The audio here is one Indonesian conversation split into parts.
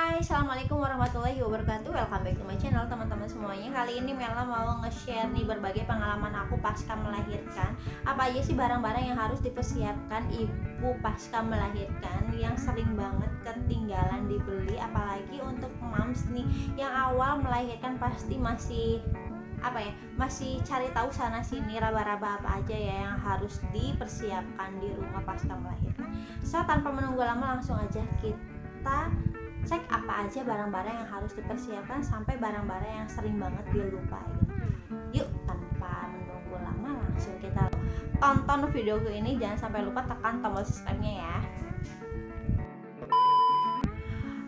Hai, assalamualaikum warahmatullahi wabarakatuh. Welcome back to my channel teman-teman semuanya. Kali ini Mela mau nge-share nih berbagai pengalaman aku pasca melahirkan. Apa aja sih barang-barang yang harus dipersiapkan ibu pasca melahirkan yang sering banget ketinggalan dibeli, apalagi untuk moms nih yang awal melahirkan pasti masih masih cari tahu sana sini raba-raba apa aja ya yang harus dipersiapkan di rumah pasca melahirkan. So tanpa menunggu lama langsung aja kita cek apa aja barang-barang yang harus dipersiapkan sampai barang-barang yang sering banget dilupain. Yuk tanpa menunggu lama langsung kita tonton videoku ini. Jangan sampai lupa tekan tombol subscribe-nya ya.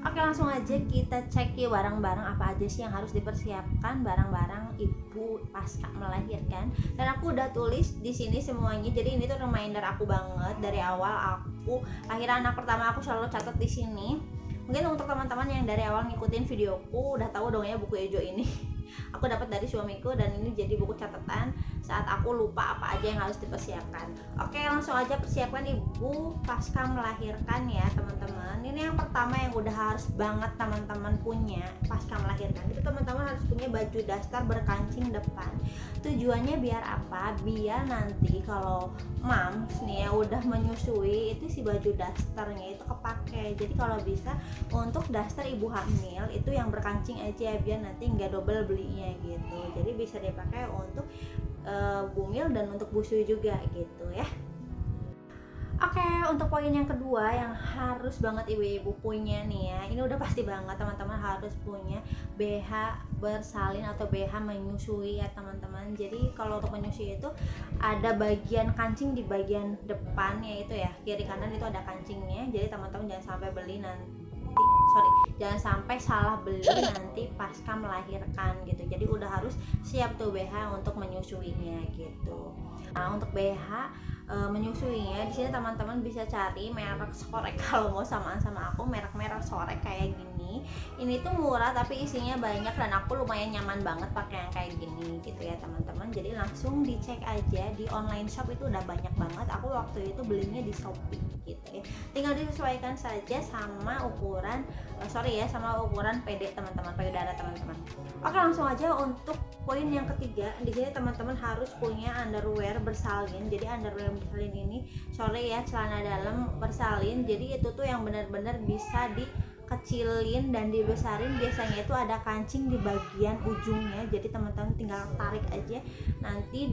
Oke, langsung aja kita cek ya barang-barang apa aja sih yang harus dipersiapkan barang-barang ibu pasca melahirkan. Dan aku udah tulis di sini semuanya. Jadi ini tuh reminder aku banget dari awal aku lahiran anak pertama, aku selalu catat di sini. Mungkin untuk teman-teman yang dari awal ngikutin videoku udah tahu dong ya buku hijau ini aku dapat dari suamiku, dan ini jadi buku catatan saat aku lupa apa aja yang harus dipersiapkan. Oke, langsung aja persiapkan ibu pasca melahirkan ya teman-teman. Ini yang pertama yang udah harus banget teman-teman punya pasca melahirkan itu teman-teman harus punya baju daster berkancing depan. Tujuannya biar apa? Biar nanti kalau moms nih ya udah menyusui itu si baju dasternya itu kepake. Jadi kalau bisa untuk daster ibu hamil itu yang berkancing aja biar nanti nggak double belinya gitu. Jadi bisa dipakai untuk bumil dan untuk busui juga gitu ya. Oke, untuk poin yang kedua yang harus banget ibu-ibu punya nih ya, ini udah pasti banget teman-teman harus punya BH bersalin atau BH menyusui ya teman-teman. Jadi kalau untuk menyusui itu ada bagian kancing di bagian depan ya, itu ya kiri kanan itu ada kancingnya. Jadi teman-teman jangan sampai beli jangan sampai salah beli nanti pasca melahirkan gitu. Jadi udah harus siap tuh BH untuk menyusuinya gitu. Nah, untuk BH menyusuinya di sini teman-teman bisa cari merek Sorek. Kalau mau samaan sama aku, merek-merek Sorek kayak gini. Ini tuh murah tapi isinya banyak dan aku lumayan nyaman banget pakai yang kayak gini gitu ya teman-teman. Jadi langsung dicek aja di online shop itu udah banyak banget. Aku waktu itu belinya di Shopee gitu ya. Tinggal disesuaikan saja sama ukuran sama ukuran PD teman-teman, payudara teman-teman. Oke, langsung aja untuk poin yang ketiga. Di sini teman-teman harus punya underwear bersalin. Jadi underwear bersalin ini celana dalam bersalin. Jadi itu tuh yang benar-benar bisa dikecilin dan dibesarin. Biasanya itu ada kancing di bagian ujungnya. Jadi teman-teman tinggal tarik aja, nanti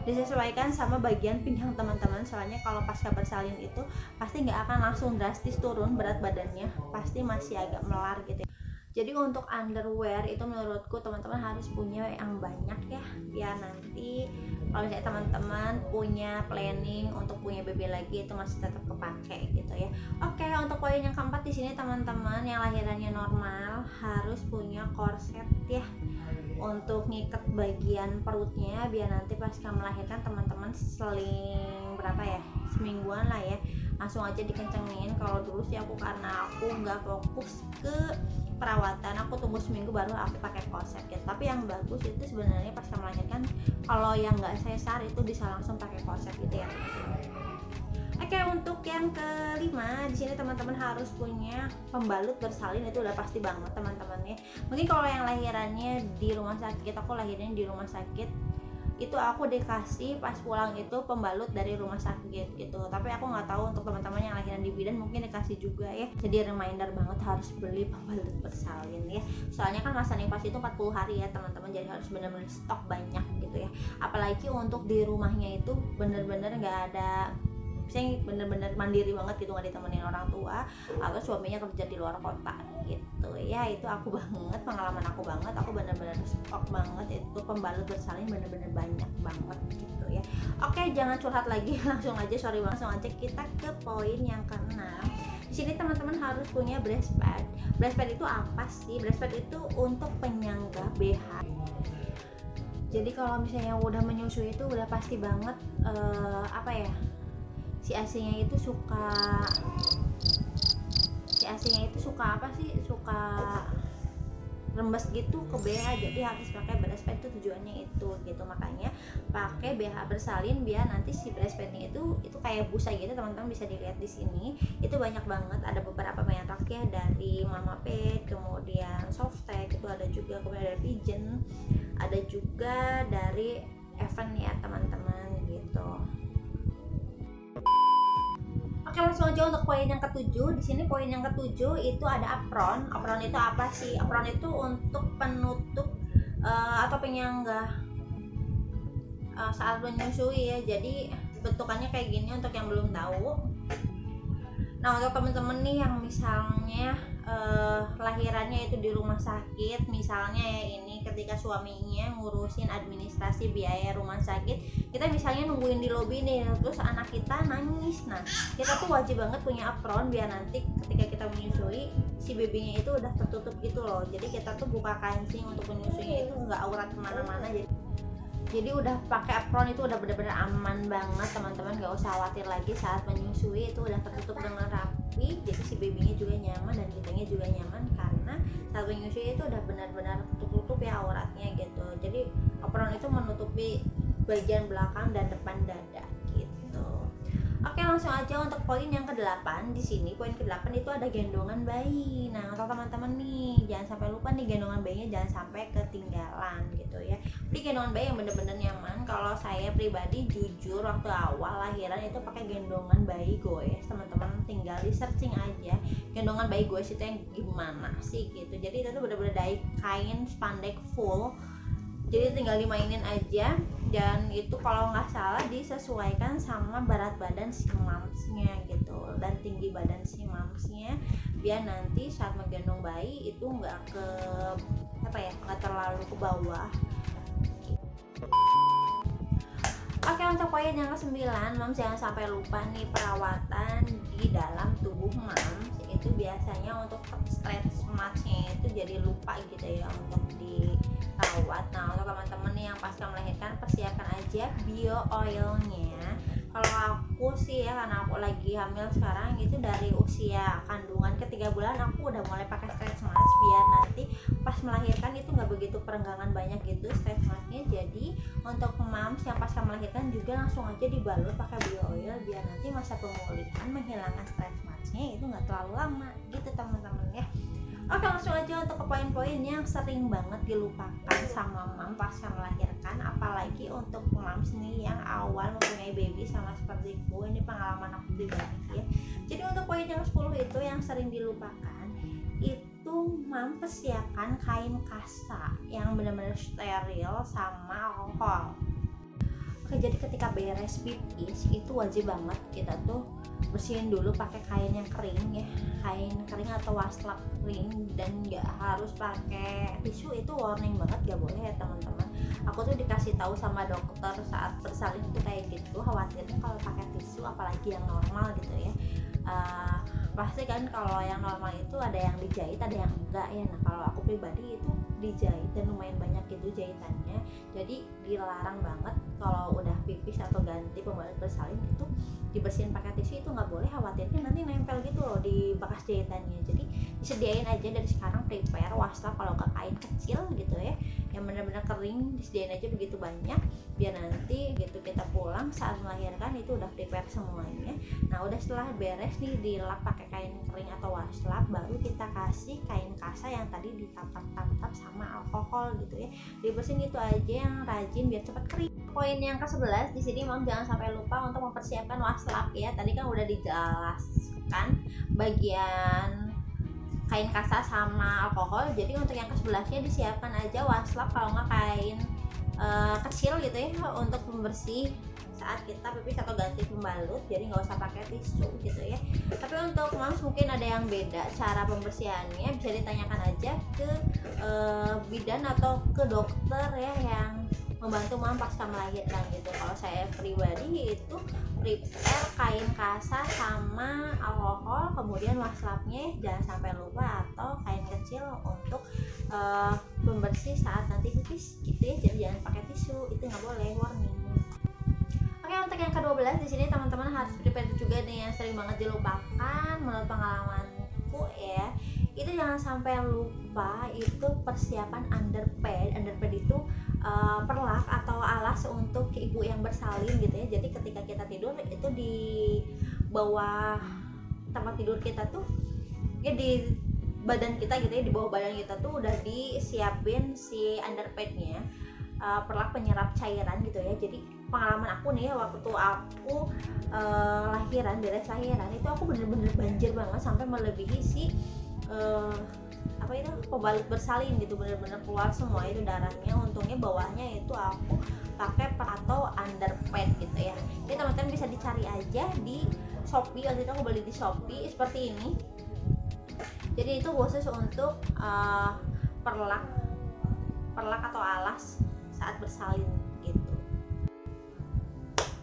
disesuaikan sama bagian pinggang teman-teman. Soalnya kalau pasca bersalin itu pasti nggak akan langsung drastis turun berat badannya, pasti masih agak melar gitu ya. Jadi untuk underwear itu menurutku teman-teman harus punya yang banyak ya, biar nanti kalau misalnya teman-teman punya planning untuk punya baby lagi itu masih tetap kepake gitu ya. Oke, untuk poin yang keempat di sini teman-teman yang lahirannya normal harus punya korset ya untuk ngikat bagian perutnya biar nanti pasca melahirkan teman-teman seling semingguan lah ya, langsung aja dikencengin. Kalau dulu sih karena aku nggak fokus ke perawatan, aku tunggu seminggu baru aku pakai korset gitu. Tapi yang bagus itu sebenarnya pasca melahirkan kalau yang nggak sesar itu bisa langsung pakai korset gitu ya. Oke, untuk yang kelima di sini teman-teman harus punya pembalut bersalin. Itu udah pasti banget teman-teman ya. Mungkin kalau yang lahirannya di rumah sakit, aku lahirnya di rumah sakit, itu aku dikasih pas pulang itu pembalut dari rumah sakit gitu. Tapi aku nggak tahu untuk teman-teman yang lahiran di bidan mungkin dikasih juga ya. Jadi reminder banget harus beli pembalut bersalin ya. Soalnya kan masa nifas itu 40 hari ya teman-teman. Jadi harus benar-benar stok banyak gitu ya. Apalagi untuk di rumahnya itu benar-benar nggak ada, misalnya bener-bener mandiri banget gitu, nggak ditemenin orang tua atau suaminya kerja di luar kota gitu ya. Itu aku banget, pengalaman aku banget, aku bener-bener stok banget itu pembalut bersalin, bener-bener banyak banget gitu ya. Oke, jangan curhat lagi, langsung aja kita ke poin yang keenam. Di sini teman-teman harus punya breast pad. Breast pad itu apa sih? Breast pad itu untuk penyangga BH. Jadi kalau misalnya udah menyusui itu udah pasti banget si AC-nya itu suka suka rembes gitu ke BH. Jadi harus pakai breast pad, itu tujuannya itu gitu. Makanya pakai BH bersalin biar nanti si breast padnya itu kayak busa gitu teman-teman. Bisa dilihat di sini itu banyak banget, ada beberapa merek ya, dari Mama Pet, kemudian Softtek itu ada juga, kemudian ada Pigeon, ada juga dari Event ya teman-teman gitu. Oke, langsung aja untuk poin yang ketujuh. Di sini poin yang ketujuh itu ada apron. Apron itu apa sih? Apron itu untuk penutup atau penyangga saat menyusui ya. Jadi bentukannya kayak gini untuk yang belum tahu. Nah, untuk temen-temen nih yang misalnya lahirannya itu di rumah sakit, misalnya ya ini ketika suaminya ngurusin administrasi biaya rumah sakit, kita misalnya nungguin di lobi nih, terus anak kita nangis. Nah, kita tuh wajib banget punya apron biar nanti ketika kita menyusui si babynya itu udah tertutup gitu loh. Jadi kita tuh buka kancing untuk menyusuinya itu nggak aurat kemana-mana. Jadi udah pakai apron itu udah benar-benar aman banget teman-teman, gak usah khawatir lagi saat menyusui, itu udah tertutup dengan rapi. Jadi si babynya juga nyaman dan kitanya juga nyaman, karena saat menyusui itu udah benar-benar tertutup ya auratnya gitu. Jadi apron itu menutupi bagian belakang dan depan dada gitu. Oke, langsung aja untuk poin yang ke-8. Di sini poin ke-8 itu ada gendongan bayi. Nah, untuk teman-teman nih, jangan sampai lupa nih, gendongan bayinya jangan sampai ketinggalan gitu ya. Beli gendongan bayi yang bener-bener nyaman. Kalau saya pribadi jujur waktu awal lahiran itu pakai gendongan bayi goes. Teman-teman tinggal di searching aja gendongan bayi goes itu yang gimana sih gitu. Jadi itu tuh bener-bener dari kain spandek full. Jadi tinggal dimainin aja, dan itu kalau nggak salah disesuaikan sama berat badan si mamsnya gitu dan tinggi badan si mamsnya, biar nanti saat menggendong bayi itu nggak ke nggak terlalu ke bawah. Oke, untuk poin yang ke-9, Mams jangan sampai lupa nih perawatan di dalam tubuh Mams. Itu biasanya untuk stretch marks-nya itu jadi lupa gitu ya untuk dirawat. Nah, untuk teman-teman yang pasca melahirkan, persiapkan aja bio oilnya. Kalau aku sih ya, karena aku lagi hamil sekarang, itu dari usia kandungan ke 3 bulan aku udah mulai pakai stretch marks, biar nanti pas melahirkan itu nggak begitu perenggangan banyak gitu stretch marknya. Jadi untuk mams yang pasca melahirkan juga langsung aja dibalut pakai bio oil, biar nanti masa pemulihan menghilangkan stretch marksnya itu nggak terlalu lama gitu teman-teman ya. Oke, langsung aja untuk ke poin-poin yang sering banget dilupakan sama mam pasca melahirkan, apalagi untuk mams nih yang awal mempunyai baby sama seperti aku. Ini pengalaman aku pribadi ya. Jadi untuk poin yang 10 itu yang sering dilupakan itu mam persiapkan kain kasa yang benar-benar steril sama alkohol. Oke, jadi ketika beres pipis itu wajib banget kita tuh bersihin dulu pakai kain yang kering ya, kain kering atau wastafel kering, dan nggak harus pakai tisu. Itu warning banget, gak boleh ya teman-teman. Aku tuh dikasih tahu sama dokter saat bersalin tuh kayak gitu, khawatirnya kalau pakai tisu apalagi yang normal gitu ya, pasti kan kalau yang normal itu ada yang dijahit ada yang enggak ya. Nah, kalau aku pribadi itu dijahit dan lumayan banyak gitu jahitannya, jadi dilarang banget kalau udah pipis atau ganti pembalut bersalin itu dibersihin pakai tisu. Itu nggak boleh, khawatirnya nanti nempel gitu loh di bekas jahitannya. Jadi disediain aja dari sekarang, prepare wastafel kalau ke kain kecil gitu ya, yang benar-benar kering, disediain aja begitu banyak, biar nanti gitu kita pulang saat melahirkan itu udah prepare semuanya. Nah, udah setelah beres nih dilap pakai kain kering atau wastafel, baru kita kasih kain kasa yang tadi ditap-tap sama alkohol gitu ya. Dibersihin gitu aja, yang rajin biar cepat kering. Poin yang ke-11 di sini Mam jangan sampai lupa untuk mempersiapkan wastafel ya. Tadi kan udah dijelaskan bagian kain kasa sama alkohol. Jadi untuk yang ke-11-nya disiapkan aja wastafel, kalau nggak kain kecil gitu ya untuk pembersih saat kita pipis atau ganti pembalut. Jadi nggak usah pakai tisu gitu ya. Tapi untuk mams mungkin ada yang beda cara pembersihannya, bisa ditanyakan aja ke bidan atau ke dokter ya yang membantu mam pasca melahirkan gitu. Kalau saya pribadi itu prepare kain kasa sama alkohol, kemudian waslapnya jangan sampai lupa, atau kain kecil untuk pembersih saat nanti pipis gitu ya. Jadi jangan pakai tisu, itu nggak boleh, warning. Oke, untuk yang ke-12 di sini teman-teman harus prepare juga nih yang sering banget dilupakan menurut pengalamanku ya. Itu jangan sampai lupa, itu persiapan underpad. Underpad itu perlak atau alas untuk ibu yang bersalin gitu ya. Jadi ketika kita tidur itu di bawah tempat tidur kita tuh ya di badan kita gitu ya, di bawah badan kita tuh udah disiapin si underpadnya, perlak penyerap cairan gitu ya. Jadi pengalaman aku nih waktu aku lahiran, beres lahiran itu aku bener-bener banjir banget sampai melebihi si apa itu pembalut bersalin gitu, bener-bener keluar semua itu darahnya. Untungnya bawahnya itu aku pakai atau underpad gitu ya. Jadi teman-teman bisa dicari aja di Shopee, waktu itu aku beli di Shopee seperti ini. Jadi itu khusus untuk perlak atau alas saat bersalin gitu.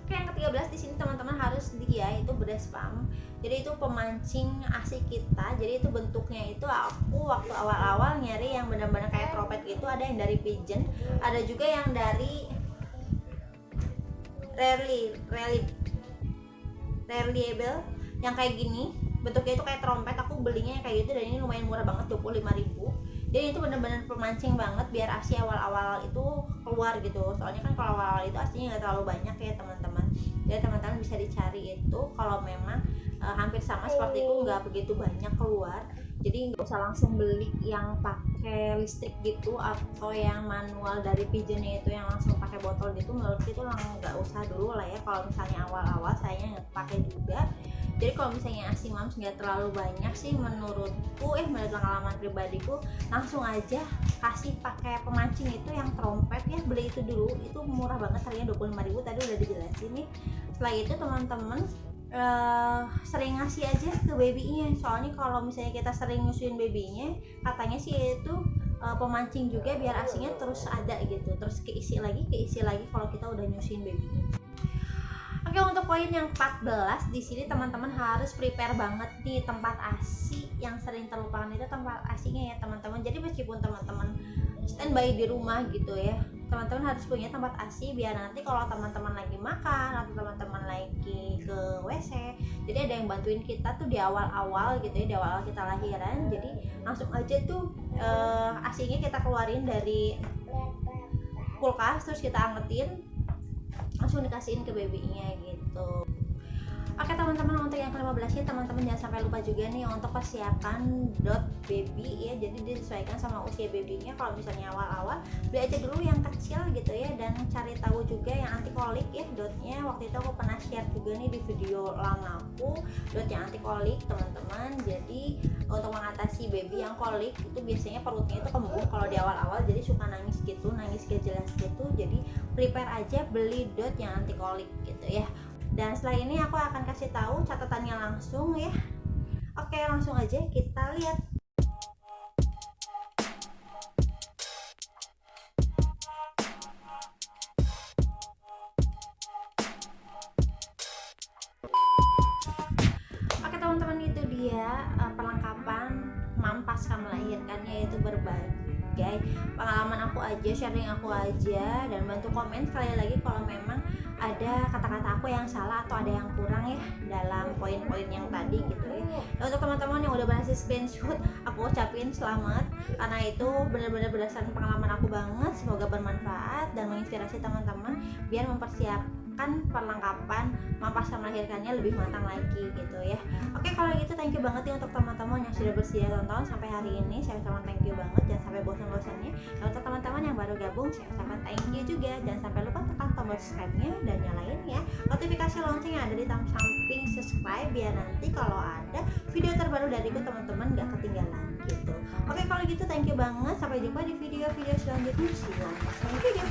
Oke, yang ke-13 di sini teman-teman harus dia itu breast pump. Jadi itu pemancing ASI kita. Jadi itu bentuknya itu aku waktu awal-awal nyari yang benar-benar kayak tropet gitu, ada yang dari pigeon, ada juga yang dari reliable yang kayak gini. Bentuknya itu kayak trompet, aku belinya kayak gitu dan ini lumayan murah banget, 25.000. Jadi itu bener-bener pemancing banget biar ASI awal-awal itu keluar gitu. Soalnya kan kalau awal-awal itu ASInya nggak terlalu banyak ya teman-teman. Jadi teman-teman bisa dicari itu kalau memang hampir sama seperti itu, nggak begitu banyak keluar. Jadi nggak usah langsung beli yang pakai listrik gitu atau yang manual dari pigeonnya itu yang langsung pakai botol gitu. Menurutku itu nggak usah dulu lah ya kalau misalnya awal-awal, saya nggak pakai juga. Jadi kalau misalnya ASI mams nggak terlalu banyak sih menurutku, menurut pengalaman pribadiku, langsung aja kasih pakai pemancing itu yang trompet ya, beli itu dulu. Itu murah banget, harganya 25.000 tadi udah dijelasin nih. Setelah itu teman-teman sering ngasih aja ke babynya. Soalnya kalau misalnya kita sering nyusuin babynya, katanya sih itu pemancing juga biar ASInya terus ada gitu, terus keisi lagi kalau kita udah nyusuin babynya. Oke, untuk poin yang 14 di sini teman-teman harus prepare banget nih tempat ASI. Yang sering terlupakan itu tempat ASInya ya teman-teman. Jadi meskipun teman-teman standby di rumah gitu ya, teman-teman harus punya tempat ASI biar nanti kalau teman-teman lagi makan atau teman-teman lagi ke WC, jadi ada yang bantuin kita tuh di awal-awal gitu ya, di awal kita lahiran. Jadi langsung aja tuh ASInya kita keluarin dari kulkas, terus kita angetin, langsung dikasihin ke babynya gitu. Oke teman-teman, untuk yang ke-15 nya teman-teman jangan sampai lupa juga nih untuk persiapan dot baby ya. Jadi disesuaikan sama usia babynya. Kalau misalnya awal-awal beli aja dulu yang kecil gitu ya, dan cari tahu juga yang anti kolik ya dotnya. Waktu itu aku pernah share juga nih di video lama aku dot yang anti kolik teman-teman. Jadi untuk mengatasi baby yang kolik itu biasanya perutnya itu kembung kalau di awal-awal, jadi suka nangis gitu, nangis gak jelas gitu. Jadi prepare aja beli dot yang anti kolik gitu ya. Dan setelah ini aku akan kasih tahu catatannya langsung ya. Oke, langsung aja kita lihat. Oke teman-teman, itu dia perlengkapan mam pasca melahirkan, yaitu berbagai pengalaman aku aja, sharing aku aja, dan bantu komen sekali lagi kalau memang ada kata-kata aku yang salah atau ada yang kurang ya dalam poin-poin yang tadi gitu ya. Dan untuk teman-teman yang udah berhasil screenshot, aku ucapin selamat karena itu benar-benar berdasarkan pengalaman aku banget. Semoga bermanfaat dan menginspirasi teman-teman biar mempersiapkan perlengkapan mam pasca melahirkannya lebih matang lagi gitu ya. Oke, kalau gitu thank you banget ya untuk teman-teman yang sudah bersedia tonton sampai hari ini. Saya ucapkan thank you banget, jangan sampai bosan-bosannya. Dan untuk teman-teman yang baru gabung, saya ucapkan thank you juga. Jangan sampai lupa tekan tombol subscribe-nya dan nyalain ya notifikasi lonceng yang ada di samping subscribe biar nanti kalau ada video terbaru dariku teman-teman gak ketinggalan gitu. Oke, kalau gitu thank you banget. Sampai jumpa di video-video selanjutnya. See you on the next video.